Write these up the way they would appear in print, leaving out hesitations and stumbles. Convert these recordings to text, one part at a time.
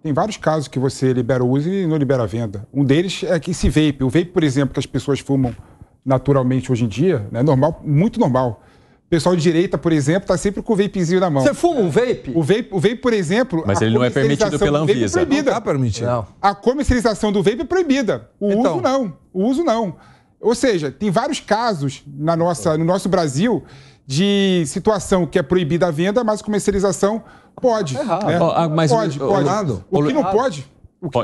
Tem vários casos que você libera o uso e não libera a venda. Um deles é que esse vape. O vape, por exemplo, que as pessoas fumam naturalmente hoje em dia, né, normal, muito normal. O pessoal de direita, por exemplo, está sempre com o vapezinho na mão. Você fuma um vape? O vape, por exemplo... Mas ele não é permitido pela Anvisa. É proibida. Não está permitido. Não. A comercialização do vape é proibida. O uso não. O uso não. Ou seja, tem vários casos no nosso Brasil de situação que é proibida a venda, mas comercialização pode. Né? Mas pode. O que não pode...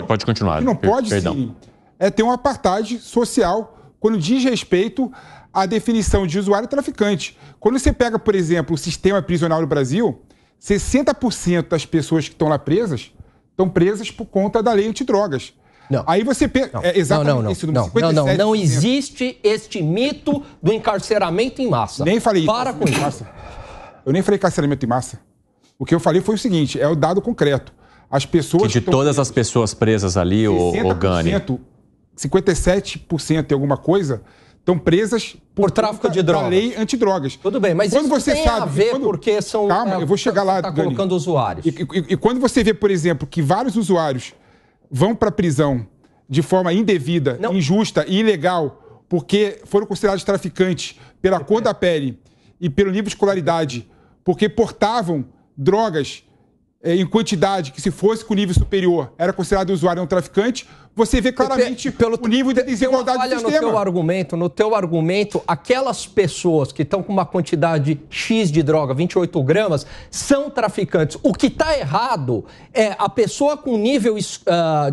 Pode continuar. O que não pode, sim, é ter um apartheid social quando diz respeito à definição de usuário e traficante. Quando você pega, por exemplo, o sistema prisional no Brasil, 60% das pessoas que estão lá presas estão presas por conta da lei antidrogas. Não. Aí você pega... Não existe este mito do encarceramento em massa. Nem falei Para com isso. Eu nem falei encarceramento em massa. O que eu falei foi o seguinte, é o dado concreto. As pessoas... Que de todas as pessoas presas ali, o Gani... 57% e alguma coisa estão presas por tráfico de drogas. Da lei antidrogas. Tudo bem, mas quando isso você tem sabe, a ver porque são... Calma, eu vou chegar lá, Gani. Está colocando usuários. E quando você vê, por exemplo, que vários usuários vão para a prisão de forma indevida, injusta e ilegal, porque foram considerados traficantes pela cor da pele e pelo nível de escolaridade, porque portavam drogas em quantidade que, se fosse com nível superior, era considerado usuário não traficante, você vê claramente o nível de desigualdade do sistema. No teu argumento, aquelas pessoas que estão com uma quantidade X de droga, 28 gramas, são traficantes. O que está errado é a pessoa com nível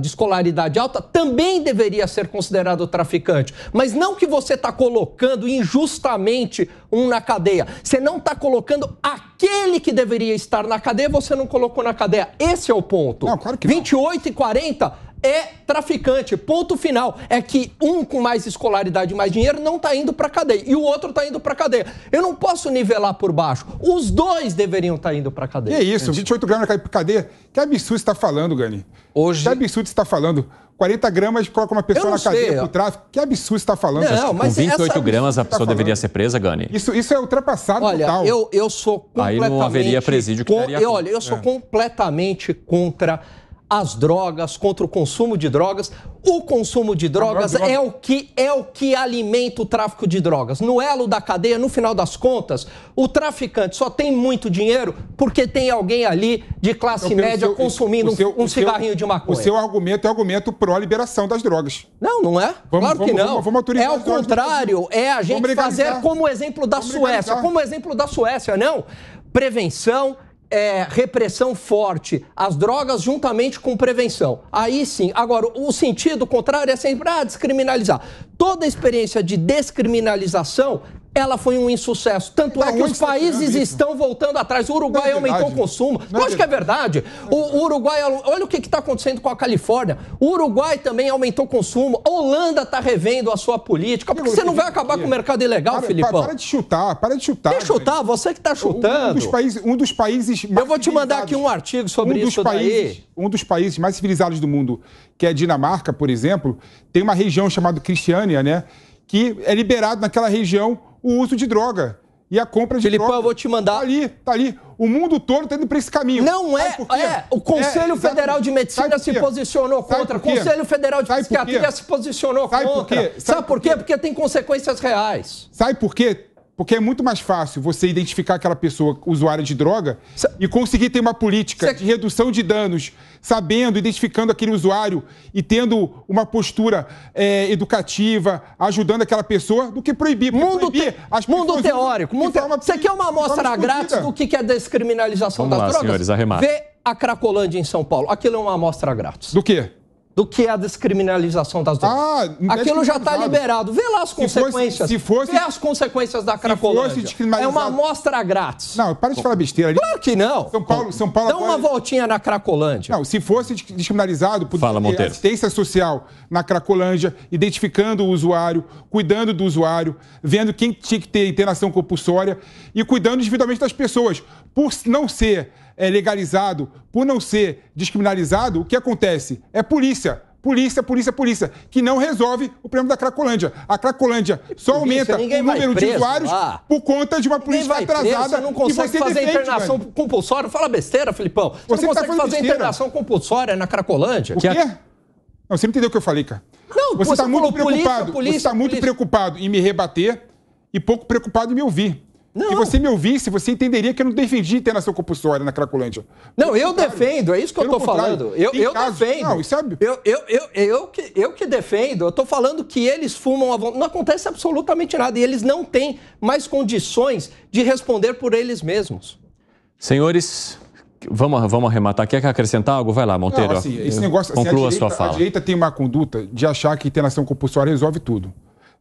de escolaridade alta também deveria ser considerado traficante. Mas não que você está colocando injustamente um na cadeia. Você não está colocando aquele que deveria estar na cadeia, você não colocou na cadeia. Esse é o ponto. Não, claro que não. 28 e 40... é traficante. Ponto final. É que um com mais escolaridade e mais dinheiro não está indo para a cadeia e o outro está indo para a cadeia. Eu não posso nivelar por baixo. Os dois deveriam estar indo para a cadeia. Que isso? 28 gramas para cadeia? Que absurdo você está falando, Gani? Hoje... Que absurdo você está falando? 40 gramas coloca uma pessoa na cadeia por tráfico. Que absurdo você está falando? Não, mas com 28 gramas a pessoa deveria ser presa, Gani? Isso é ultrapassado total. Olha, eu sou completamente... Aí não haveria presídio que daria... Olha, eu sou completamente contra as drogas, contra o consumo de drogas. O consumo de drogas é o que alimenta o tráfico de drogas. No elo da cadeia, no final das contas, o traficante só tem muito dinheiro porque tem alguém ali de classe média consumindo um cigarrinho de maconha. O seu argumento é argumento pró-liberação das drogas. não é. Claro que não. Vamos autorizar. É o contrário, é a gente fazer como o exemplo da Suécia. Como o exemplo da Suécia, não. Prevenção, repressão forte, as drogas juntamente com prevenção. Aí sim. Agora, o sentido contrário é sempre descriminalizar. Toda a experiência de descriminalização, ela foi um insucesso. Tanto é que os países estão voltando atrás. O Uruguai aumentou o consumo. Eu acho que é verdade. O Uruguai, olha o que está acontecendo com a Califórnia. O Uruguai também aumentou o consumo. A Holanda está revendo a sua política. Porque você não vai acabar com o mercado ilegal, Filipão? Para de chutar. Quem chutar? Você que está chutando. Um dos países mais Eu vou te mandar aqui um artigo sobre isso daí. Um dos países mais civilizados do mundo, que é a Dinamarca, por exemplo, tem uma região chamada Cristiânia, né? Que é liberado naquela região o uso de droga e a compra de droga. Filipão, eu vou te mandar... Tá ali. O mundo todo está indo para esse caminho. Não o Conselho Federal de Medicina se posicionou contra. O Conselho Federal de Psiquiatria se posicionou contra. Sabe por quê? Porque tem consequências reais. Sabe por quê? Porque é muito mais fácil você identificar aquela pessoa usuária de droga e conseguir ter uma política de redução de danos, sabendo, identificando aquele usuário e tendo uma postura educativa, ajudando aquela pessoa, do que proibir. Mundo teórico. Você quer uma amostra grátis do que é descriminalização das drogas? Senhores, arremate. Vê a Cracolândia em São Paulo. Aquilo é uma amostra grátis. Do quê? Do que é a descriminalização das drogas. Aquilo já está liberado. Vê lá as consequências. Vê as consequências da Cracolândia. É uma amostra grátis. Não, para de falar besteira. Claro que não. São Paulo dá uma voltinha na Cracolândia. Não, se fosse descriminalizado, poderia ter assistência social na Cracolândia, identificando o usuário, cuidando do usuário, vendo quem tinha que ter internação compulsória e cuidando individualmente das pessoas. Por não ser legalizado, por não ser descriminalizado, o que acontece? É polícia polícia, que não resolve o problema da Cracolândia. A Cracolândia só aumenta o número de usuários por conta de uma política atrasada. Você não consegue fazer internação compulsória. Fala besteira, Filipão. Você não consegue fazer internação compulsória na Cracolândia. O quê? Não, você não entendeu o que eu falei, cara. Não, você está muito preocupado. Você está muito preocupado em me rebater e pouco preocupado em me ouvir. Não. Se você me ouvisse, você entenderia que eu não defendi internação compulsória na Cracolândia. Não, eu defendo, é isso que eu estou falando. Eu defendo. Não, isso é... eu que defendo, eu estou falando que eles fumam à vontade. Não acontece absolutamente nada e eles não têm mais condições de responder por eles mesmos. Senhores, vamos arrematar. Quer acrescentar algo? Vai lá, Monteiro. Não, assim, esse negócio, conclua a sua fala. A direita tem uma conduta de achar que internação compulsória resolve tudo.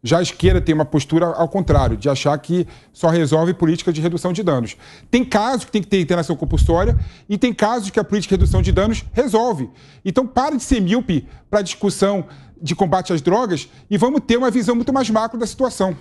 Já a esquerda tem uma postura ao contrário, de achar que só resolve política de redução de danos. Tem casos que tem que ter internação compulsória e tem casos que a política de redução de danos resolve. Então, para de ser míope para a discussão de combate às drogas e vamos ter uma visão muito mais macro da situação.